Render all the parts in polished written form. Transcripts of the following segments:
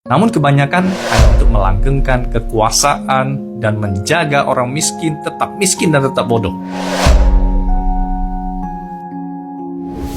Namun kebanyakan hanya untuk melanggengkan kekuasaan dan menjaga orang miskin dan tetap bodoh.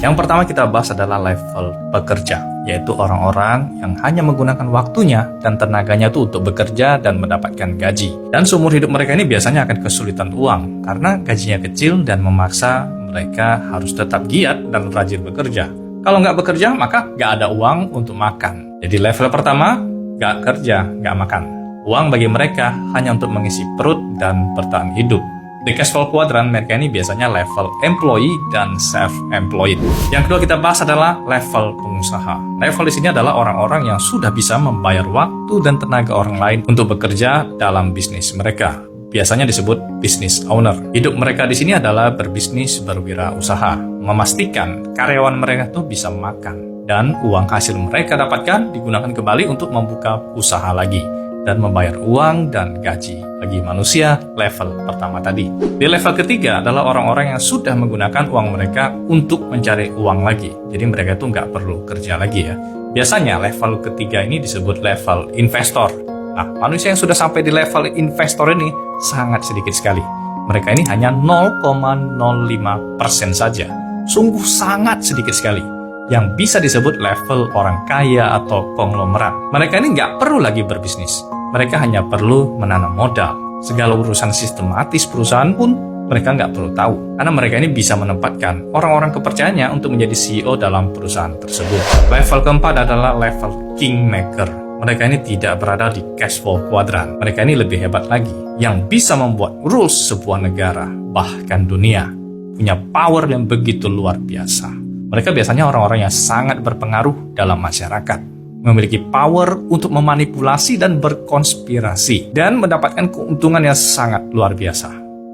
Yang pertama kita bahas adalah level pekerja, yaitu orang-orang yang hanya menggunakan waktunya dan tenaganya itu untuk bekerja dan mendapatkan gaji. Dan seumur hidup mereka ini biasanya akan kesulitan uang, karena gajinya kecil dan memaksa mereka harus tetap giat dan rajin bekerja. Kalau nggak bekerja, maka nggak ada uang untuk makan. Jadi level pertama, nggak kerja, nggak makan. Uang bagi mereka hanya untuk mengisi perut dan bertahan hidup. Di cash flow quadrant, mereka ini biasanya level employee dan self-employed. Yang kedua kita bahas adalah level pengusaha. Level di sini adalah orang-orang yang sudah bisa membayar waktu dan tenaga orang lain untuk bekerja dalam bisnis mereka. Biasanya disebut business owner. Hidup mereka di sini adalah berbisnis berwirausaha, memastikan karyawan mereka tuh bisa makan dan uang hasil mereka dapatkan digunakan kembali untuk membuka usaha lagi dan membayar uang dan gaji bagi manusia level pertama tadi. Di level ketiga adalah orang-orang yang sudah menggunakan uang mereka untuk mencari uang lagi. Jadi mereka itu nggak perlu kerja lagi ya. Biasanya level ketiga ini disebut level investor. Nah, manusia yang sudah sampai di level investor ini sangat sedikit sekali. Mereka ini hanya 0,05% saja. Sungguh sangat sedikit sekali yang bisa disebut level orang kaya atau konglomerat. Mereka ini nggak perlu lagi berbisnis. Mereka hanya perlu menanam modal. Segala urusan sistematis perusahaan pun mereka nggak perlu tahu. Karena mereka ini bisa menempatkan orang-orang kepercayaannya untuk menjadi CEO dalam perusahaan tersebut. Level keempat adalah level kingmaker. Mereka ini tidak berada di cash flow quadrant. Mereka ini lebih hebat lagi. Yang bisa membuat rules sebuah negara, bahkan dunia. Punya power yang begitu luar biasa. Mereka biasanya orang-orang yang sangat berpengaruh dalam masyarakat, memiliki power untuk memanipulasi dan berkonspirasi, dan mendapatkan keuntungan yang sangat luar biasa.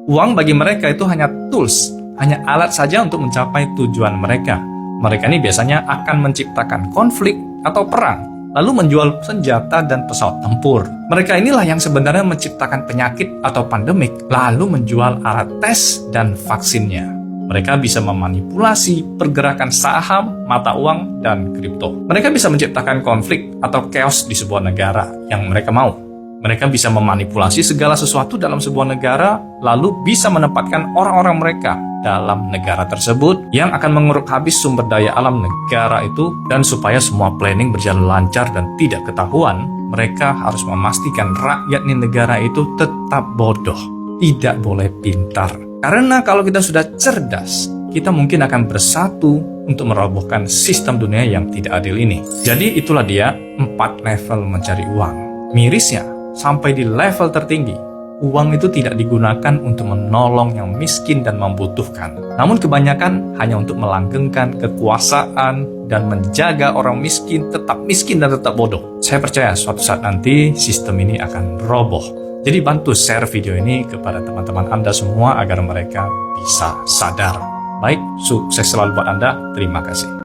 Uang bagi mereka itu hanya tools, hanya alat saja untuk mencapai tujuan mereka. Mereka ini biasanya akan menciptakan konflik atau perang, lalu menjual senjata dan pesawat tempur. Mereka inilah yang sebenarnya menciptakan penyakit atau pandemik, lalu menjual alat tes dan vaksinnya. Mereka bisa memanipulasi pergerakan saham, mata uang, dan kripto. Mereka bisa menciptakan konflik atau chaos di sebuah negara yang mereka mau. Mereka bisa memanipulasi segala sesuatu dalam sebuah negara, lalu bisa menempatkan orang-orang mereka dalam negara tersebut yang akan menguruk habis sumber daya alam negara itu. Dan supaya semua planning berjalan lancar dan tidak ketahuan, mereka harus memastikan rakyat di negara itu tetap bodoh, tidak boleh pintar. Karena kalau kita sudah cerdas, kita mungkin akan bersatu untuk merobohkan sistem dunia yang tidak adil ini. Jadi itulah dia 4 level mencari uang. Mirisnya, sampai di level tertinggi, uang itu tidak digunakan untuk menolong yang miskin dan membutuhkan. Namun kebanyakan hanya untuk melanggengkan kekuasaan dan menjaga orang miskin dan tetap bodoh. Saya percaya suatu saat nanti sistem ini akan roboh. Jadi bantu share video ini kepada teman-teman Anda semua agar mereka bisa sadar. Baik, sukses selalu buat Anda. Terima kasih.